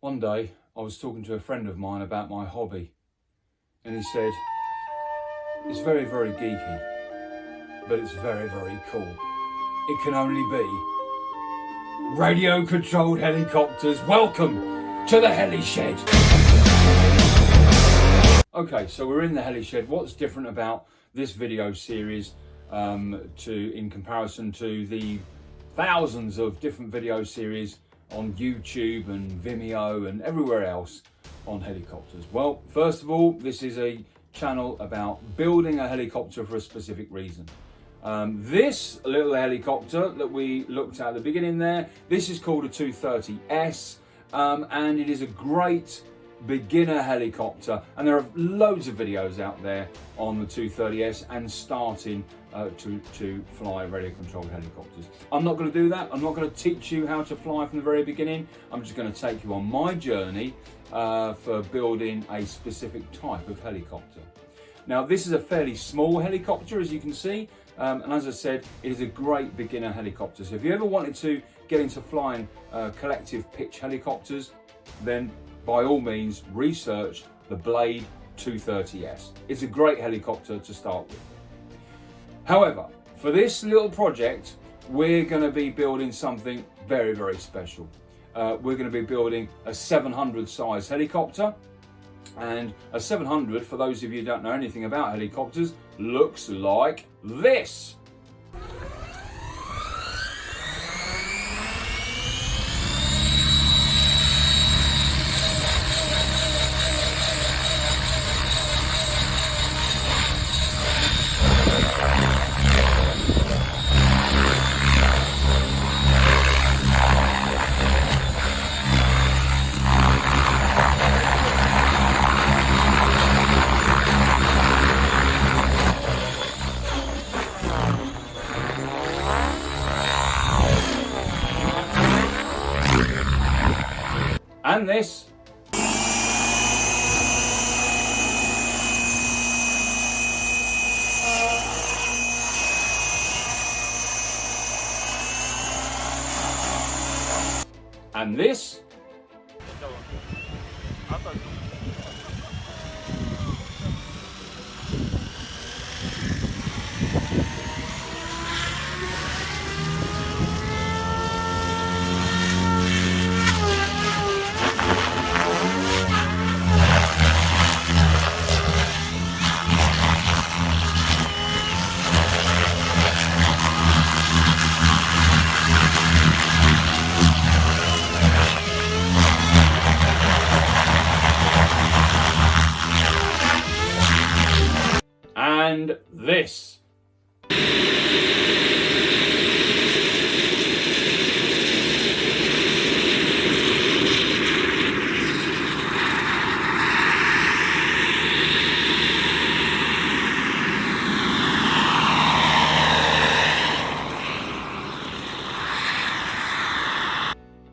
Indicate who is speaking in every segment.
Speaker 1: One day I was talking to a friend of mine about my hobby, and he said, "It's very, very geeky, but it's very, very cool. It can only be radio controlled helicopters. Welcome to the Heli-Shed." Okay, so we're in the Heli-Shed. What's different about this video series in comparison to the thousands of different video series on YouTube and Vimeo and everywhere else on helicopters? Well, first of all, this is a channel about building a helicopter for a specific reason. This little helicopter that we looked at the beginning there, this is called a 230S, and it is a great beginner helicopter, and there are loads of videos out there on the 230S and starting to fly radio controlled helicopters. I'm not going to do that. I'm not going to teach you how to fly from the very beginning. I'm just going to take you on my journey for building a specific type of helicopter. Now, this is a fairly small helicopter, as you can see, and as I said, it is a great beginner helicopter. So if you ever wanted to get into flying collective pitch helicopters, then by all means research the Blade 230S. It's a great helicopter to start with. However, for this little project, we're going to be building something very, very special. We're going to be building a 700 size helicopter, and a 700, for those of you who don't know anything about helicopters, looks like this. And this. And this. And this.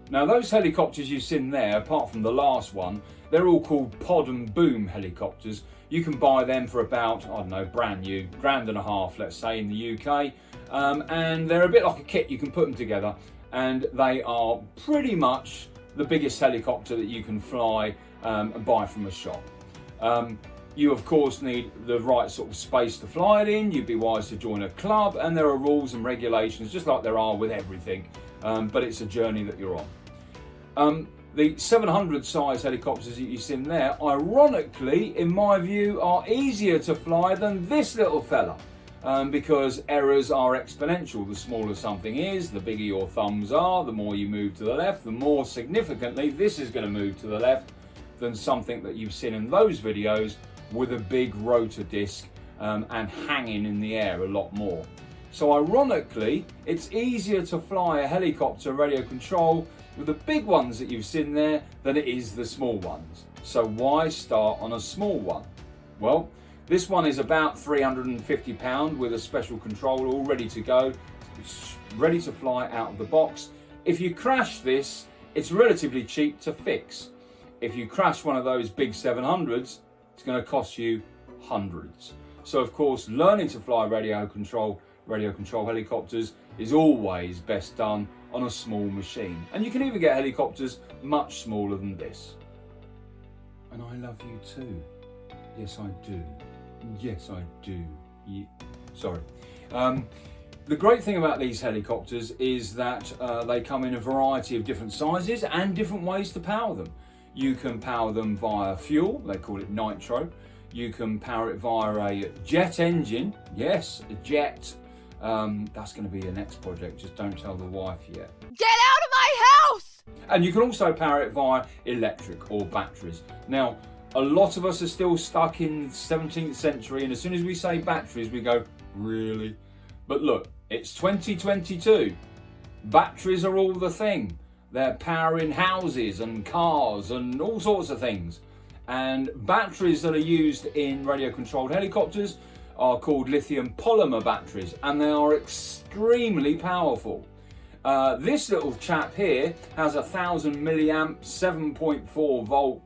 Speaker 1: Now, those helicopters you've seen there, apart from the last one, they're all called pod and boom helicopters. You can buy them for about, I don't know, brand new, £1,500, let's say, in the UK. And they're a bit like a kit. You can put them together, and they are pretty much the biggest helicopter that you can fly and buy from a shop. You, of course, need the right sort of space to fly it in. You'd be wise to join a club, and there are rules and regulations, just like there are with everything. But it's a journey that you're on. The 700 size helicopters that you've seen there, ironically, in my view, are easier to fly than this little fella, because errors are exponential. The smaller something is, the bigger your thumbs are, the more you move to the left, the more significantly this is going to move to the left than something that you've seen in those videos with a big rotor disc and hanging in the air a lot more. So ironically, it's easier to fly a helicopter radio control with the big ones that you've seen there than it is the small ones. So why start on a small one? Well, this one is about £350 with a special control all ready to go. It's ready to fly out of the box. If you crash this, it's relatively cheap to fix. If you crash one of those big 700s, it's going to cost you hundreds. So of course, learning to fly radio control helicopters is always best done on a small machine. And you can even get helicopters much smaller than this. And I love you too. Yes, I do. Yes, I do. Yeah. Sorry. The great thing about these helicopters is that they come in a variety of different sizes and different ways to power them. You can power them via fuel, they call it nitro. You can power it via a jet engine. Yes, a jet. That's going to be your next project, just don't tell the wife yet.
Speaker 2: Get out of my house!
Speaker 1: And you can also power it via electric or batteries. Now, a lot of us are still stuck in the 17th century, and as soon as we say batteries, we go, really? But look, it's 2022. Batteries are all the thing. They're powering houses and cars and all sorts of things. And batteries that are used in radio-controlled helicopters are called lithium polymer batteries, and they are extremely powerful. This little chap here has a 1000 milliamp 7.4 volt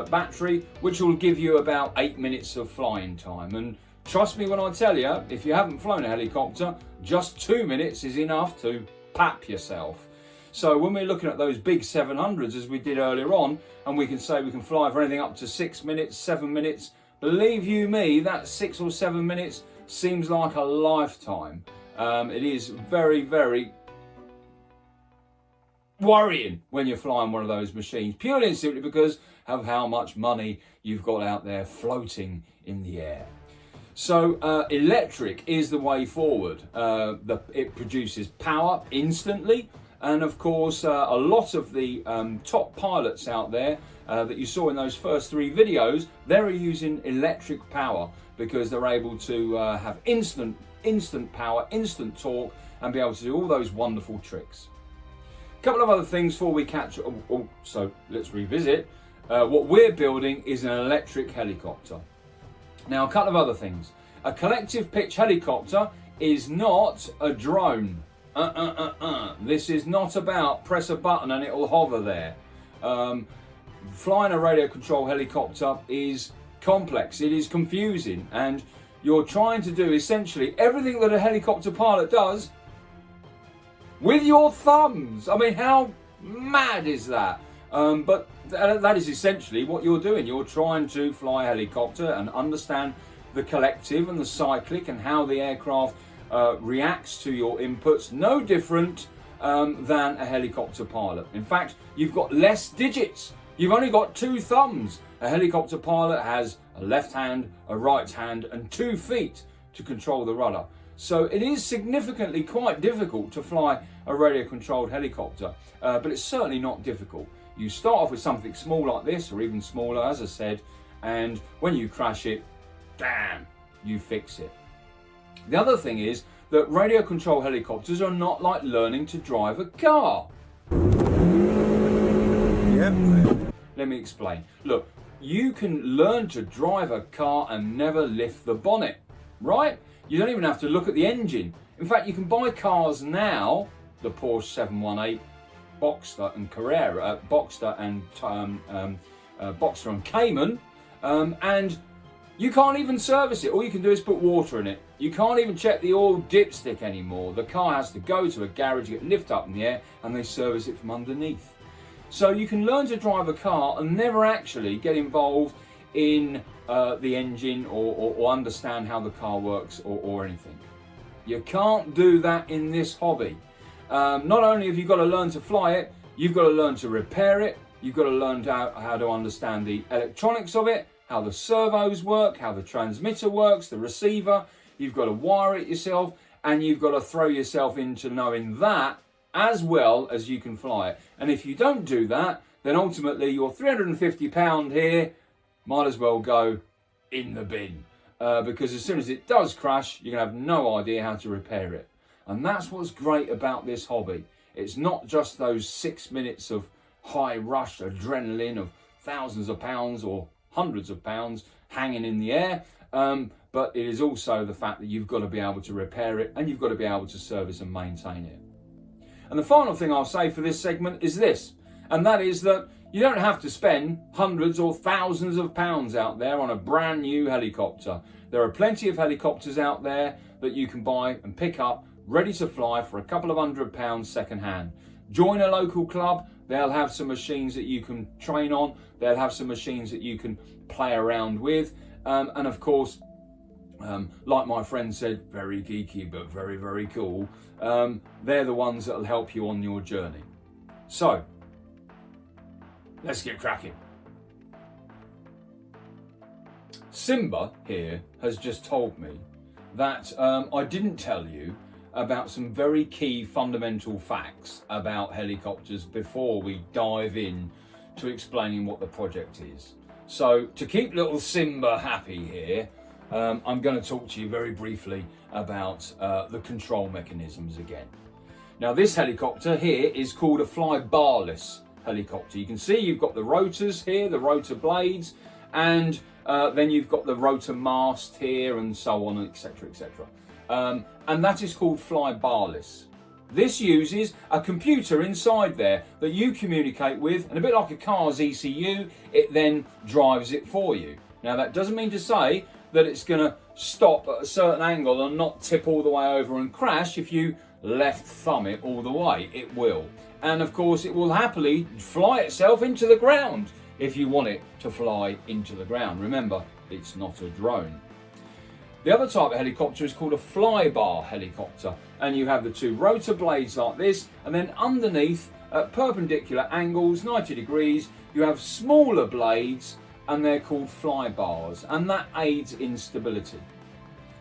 Speaker 1: battery, which will give you about 8 minutes of flying time. And trust me when I tell you, if you haven't flown a helicopter, just 2 minutes is enough to pap yourself. So when we're looking at those big 700s as we did earlier on, and we can say we can fly for anything up to 6 minutes, 7 minutes, believe you me, that 6 or 7 minutes seems like a lifetime. It is very, very worrying when you're flying one of those machines, purely and simply because of how much money you've got out there floating in the air. So electric is the way forward. It produces power instantly, and of course a lot of the top pilots out there that you saw in those first 3 videos, they're using electric power because they're able to have instant power, instant torque, and be able to do all those wonderful tricks. A couple of other things before we catch up. So let's revisit. What we're building is an electric helicopter. Now, a couple of other things. A collective pitch helicopter is not a drone. This is not about press a button and it'll hover there. Flying a radio control helicopter is complex, it is confusing, and you're trying to do essentially everything that a helicopter pilot does with your thumbs. I mean, how mad is that? But that is essentially what you're doing. You're trying to fly a helicopter and understand the collective and the cyclic and how the aircraft reacts to your inputs. No different than a helicopter pilot. In fact, you've got less digits. You've only got 2 thumbs. A helicopter pilot has a left hand, a right hand, and 2 feet to control the rudder. So it is significantly quite difficult to fly a radio-controlled helicopter, but it's certainly not difficult. You start off with something small like this, or even smaller, as I said, and when you crash it, damn, you fix it. The other thing is that radio-controlled helicopters are not like learning to drive a car. Yep. Let me explain. Look, you can learn to drive a car and never lift the bonnet, right? You don't even have to look at the engine. In fact, you can buy cars now, the Porsche 718, Boxster and Carrera, Boxster and Cayman, and you can't even service it. All you can do is put water in it. You can't even check the oil dipstick anymore. The car has to go to a garage, get lifted up in the air, and they service it from underneath. So you can learn to drive a car and never actually get involved in the engine or understand how the car works or anything. You can't do that in this hobby. Not only have you got to learn to fly it, you've got to learn to repair it, you've got to learn how to understand the electronics of it, how the servos work, how the transmitter works, the receiver. You've got to wire it yourself, and you've got to throw yourself into knowing that as well as you can fly it. And if you don't do that, then ultimately your £350 here might as well go in the bin, because as soon as it does crash, you're going to have no idea how to repair it. And that's what's great about this hobby. It's not just those 6 minutes of high rush adrenaline of thousands of pounds or hundreds of pounds hanging in the air, but it is also the fact that you've got to be able to repair it and you've got to be able to service and maintain it. And the final thing I'll say for this segment is this, and that is that you don't have to spend hundreds or thousands of pounds out there on a brand new helicopter. There are plenty of helicopters out there that you can buy and pick up ready to fly for a couple of £100 second hand. Join a local club, they'll have some machines that you can train on, they'll have some machines that you can play around with, and of course, like my friend said, very geeky but very, very cool, they're the ones that'll help you on your journey. So, let's get cracking. Simba here has just told me that I didn't tell you about some very key fundamental facts about helicopters before we dive in to explaining what the project is. So to keep little Simba happy here, I'm going to talk to you very briefly about the control mechanisms again. Now this helicopter here is called a fly-barless helicopter. You can see you've got the rotors here, the rotor blades, and then you've got the rotor mast here and so on, etc, etc. And that is called fly-barless. This uses a computer inside there that you communicate with, and a bit like a car's ECU, it then drives it for you. Now that doesn't mean to say that it's going to stop at a certain angle and not tip all the way over and crash if you left thumb it all the way. It will. And of course it will happily fly itself into the ground if you want it to fly into the ground. Remember, it's not a drone. The other type of helicopter is called a flybar helicopter, and you have the two rotor blades like this, and then underneath at perpendicular angles, 90 degrees, you have smaller blades, and they're called flybars, and that aids in stability.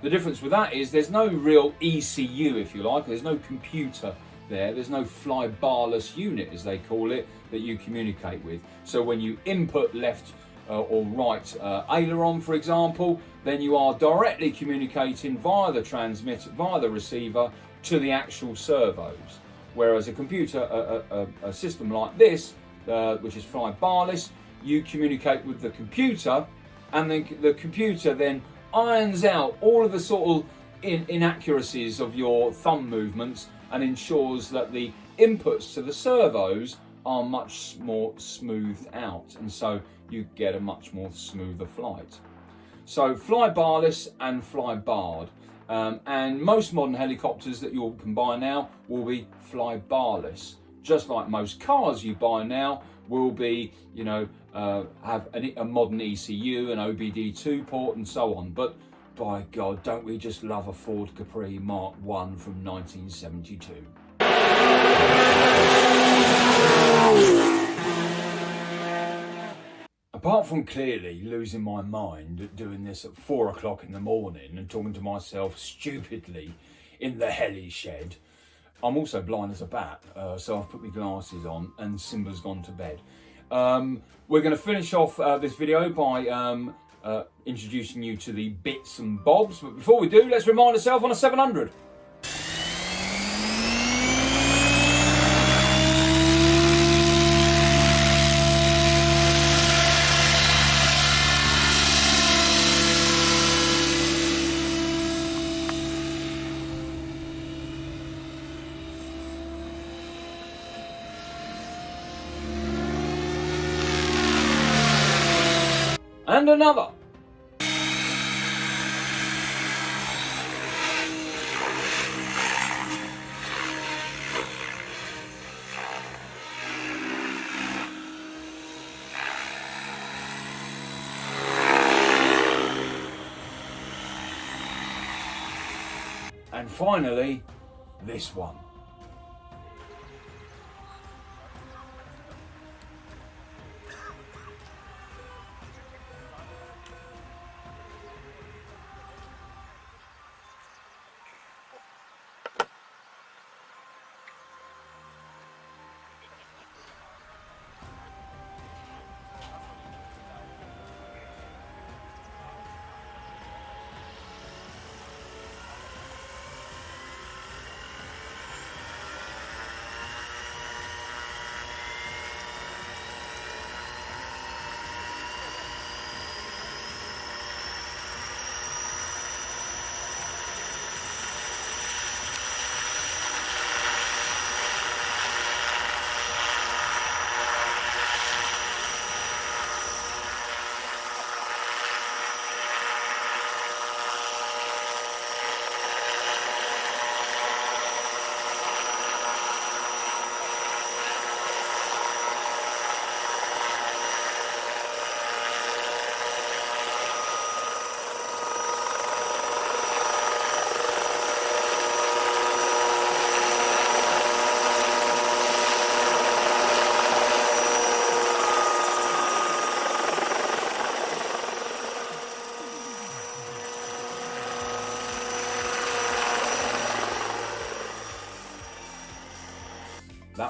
Speaker 1: The difference with that is there's no real ECU, if you like, there's no computer there, there's no fly-barless unit, as they call it, that you communicate with. So when you input left or right aileron, for example, then you are directly communicating via the transmitter, via the receiver, to the actual servos. Whereas a computer, a system like this, which is fly-barless, you communicate with the computer, and then the computer then irons out all of the sort of inaccuracies of your thumb movements and ensures that the inputs to the servos are much more smoothed out, and so you get a much more smoother flight. So fly-barless and fly-barred, and most modern helicopters that you can buy now will be fly-barless, just like most cars you buy now will be, you know, have a modern ECU, an OBD2 port and so on. But by God, don't we just love a Ford Capri Mark I from 1972? Apart from clearly losing my mind at doing this at 4 o'clock in the morning and talking to myself stupidly in the Heli-Shed, I'm also blind as a bat, so I've put my glasses on and Simba's gone to bed. We're going to finish off this video by introducing you to the bits and bobs, but before we do, let's remind ourselves on a 700. And another. And finally, this one.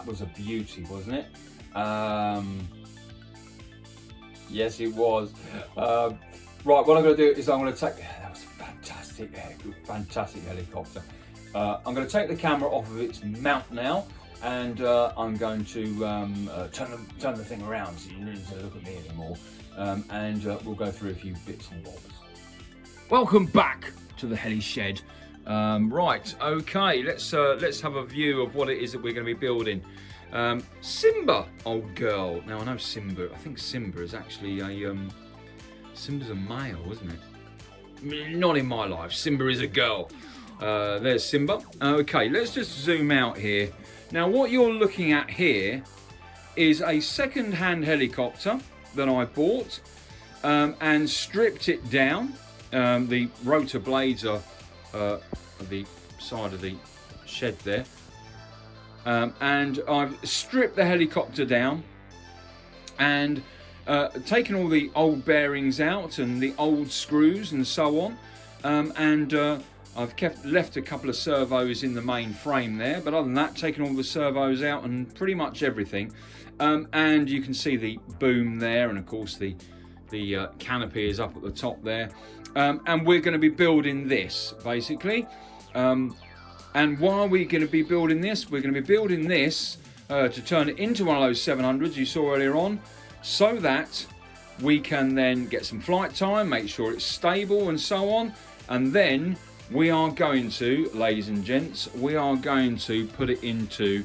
Speaker 1: that was a beauty, wasn't it? Yes, it was. Right, what I'm going to do is I'm going to take... That was fantastic, fantastic helicopter. I'm going to take the camera off of its mount now, and I'm going to turn the thing around so you don't need to look at me anymore, and we'll go through a few bits and bobs. Welcome back to the Heli-Shed. Right, okay, let's have a view of what it is that we're going to be building. Simba, old girl. Now I know Simba. I think Simba is actually a Simba's a male, isn't it? Not in my life. Simba is a girl. There's Simba. Okay, let's just zoom out here. Now what you're looking at here is a second-hand helicopter that I bought and stripped it down. The rotor blades are at the side of the shed there. And I've stripped the helicopter down and taken all the old bearings out and the old screws and so on, and I've left a couple of servos in the main frame there, but other than that, taken all the servos out and pretty much everything, and you can see the boom there, and of course the canopy is up at the top there, and we're going to be building this basically. And why are we going to be building this? We're going to be building this to turn it into one of those 700s you saw earlier on, so that we can then get some flight time, make sure it's stable and so on. And then we are going to, ladies and gents, we are going to put it into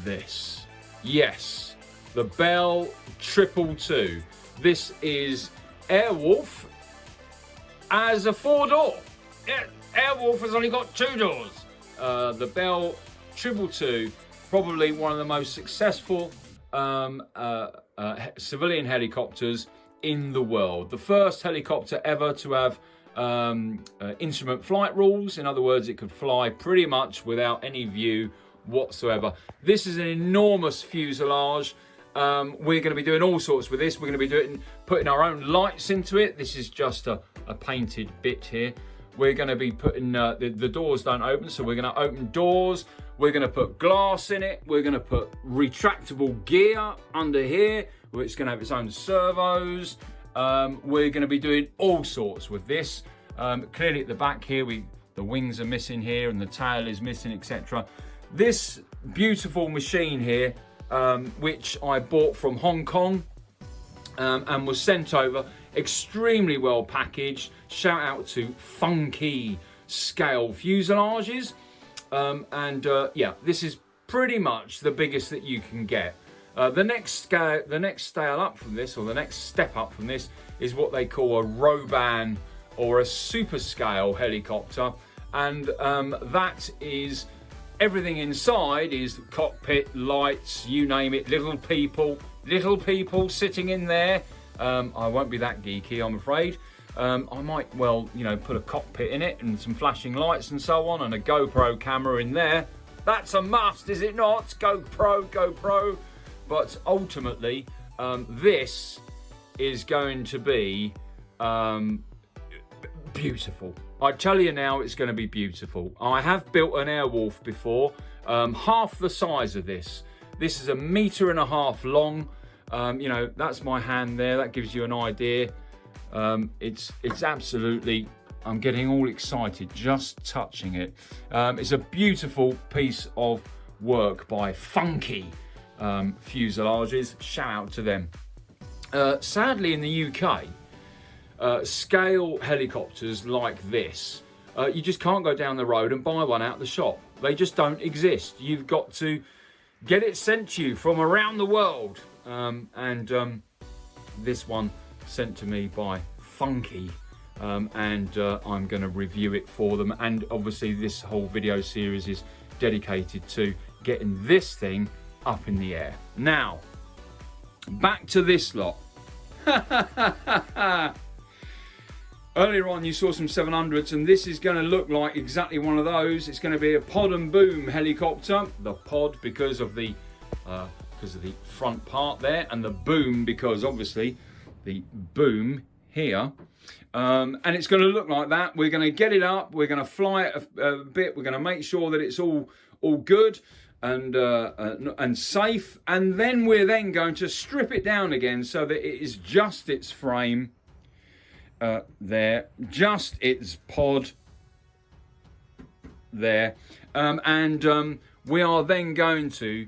Speaker 1: this. Yes, the Bell 222. This is Airwolf as a 4-door. Airwolf has only got 2 doors. The Bell 222, probably one of the most successful civilian helicopters in the world. The first helicopter ever to have instrument flight rules. In other words, it could fly pretty much without any view whatsoever. This is an enormous fuselage. We're going to be doing all sorts with this. We're going to be putting our own lights into it. This is just a painted bit here. We're going to be putting, the doors don't open, so we're going to open doors. We're going to put glass in it. We're going to put retractable gear under here, which is going to have its own servos. We're going to be doing all sorts with this. Clearly at the back here, the wings are missing here and the tail is missing, etc. This beautiful machine here, which I bought from Hong Kong and was sent over, extremely well packaged. Shout out to Funky Scale Fuselages. Yeah, this is pretty much the biggest that you can get. The next scale up from this, or the next step up from this, is what they call a Roban or a super scale helicopter, and that is everything inside is cockpit, lights, you name it, little people sitting in there. I won't be that geeky, I'm afraid. I might, well, you know, put a cockpit in it and some flashing lights and so on, and a GoPro camera in there. That's a must, is it not? GoPro. But ultimately, this is going to be beautiful. I tell you now, it's going to be beautiful. I have built an Airwolf before, half the size of this. This is 1.5 meters long. You know, that's my hand there. That gives you an idea. It's absolutely, I'm getting all excited just touching it. It's a beautiful piece of work by Funky Fuselages. Shout out to them. Sadly, in the UK, scale helicopters like this, you just can't go down the road and buy one out the shop. They just don't exist. You've got to get it sent to you from around the world. This one sent to me by Funky, and I'm going to review it for them. And obviously this whole video series is dedicated to getting this thing up in the air. Now, back to this lot. Earlier on you saw some 700s, and this is going to look like exactly one of those. It's going to be a pod and boom helicopter. The pod because of the front part there, and the boom because obviously the boom here. And it's going to look like that. We're going to get it up, we're going to fly it a bit, we're going to make sure that it's all good. and safe, and then we're then going to strip it down again so that it is just its frame there, just its pod there, and we are then going to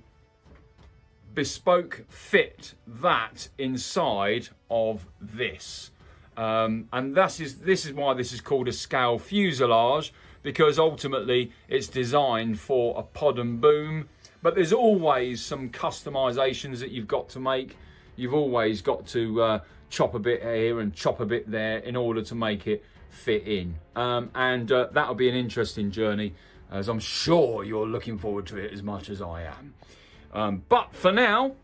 Speaker 1: bespoke fit that inside of this, and this is why this is called a scale fuselage, because ultimately it's designed for a pod and boom. But there's always some customizations that you've got to make. You've always got to chop a bit here and chop a bit there in order to make it fit in, and that'll be an interesting journey, as I'm sure you're looking forward to it as much as I am. But for now,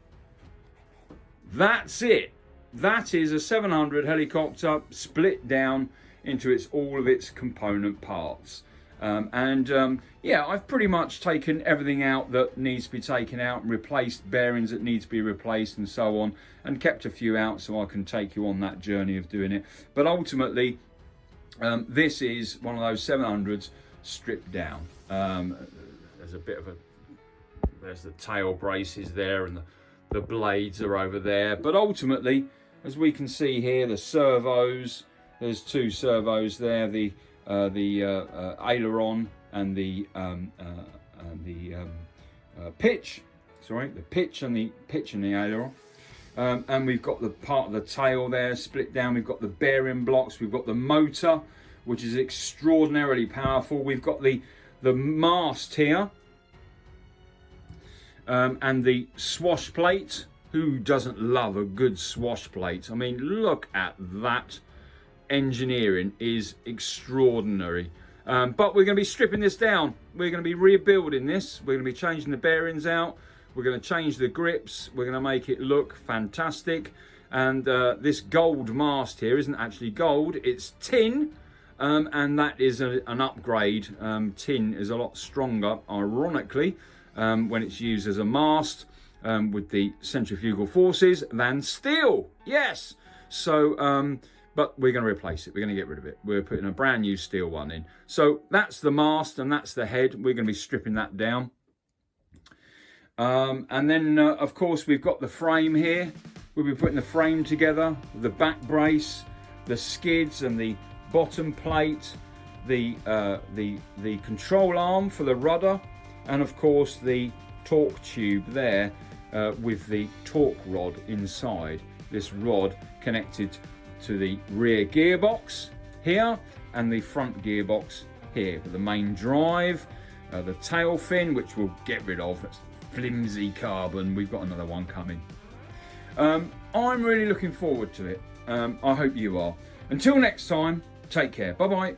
Speaker 1: that's it. That is a 700 helicopter split down into all of its component parts. Yeah, I've pretty much taken everything out that needs to be taken out, and replaced bearings that need to be replaced and so on, and kept a few out so I can take you on that journey of doing it. But ultimately, this is one of those 700s stripped down. There's a bit of there's the tail braces there, and the blades are over there. But ultimately, as we can see here, the servos, there's two servos there, the aileron and the pitch. Sorry, the pitch and the aileron. And we've got the part of the tail there split down. We've got the bearing blocks. We've got the motor, which is extraordinarily powerful. We've got the mast here, and the swash plate. Who doesn't love a good swash plate? I mean, look at that. Engineering is extraordinary. But we're going to be stripping this down. We're going to be rebuilding this. We're going to be changing the bearings out. We're going to change the grips. We're going to make it look fantastic. And this gold mast here isn't actually gold, it's tin. And that is an upgrade. Tin is a lot stronger, ironically, when it's used as a mast with the centrifugal forces than steel. Yes. So, but we're going to replace it. We're going to get rid of it. We're putting a brand new steel one in. So that's the mast and that's the head. We're going to be stripping that down. And then, of course, we've got the frame here. We'll be putting the frame together, the back brace, the skids and the bottom plate, the control arm for the rudder, and of course the torque tube there with the torque rod inside. This rod connected to the rear gearbox here and the front gearbox here with the main drive, the tail fin, which we'll get rid of. That's flimsy carbon. We've got another one coming. I'm really looking forward to it. I hope you are. Until next time, take care. Bye bye.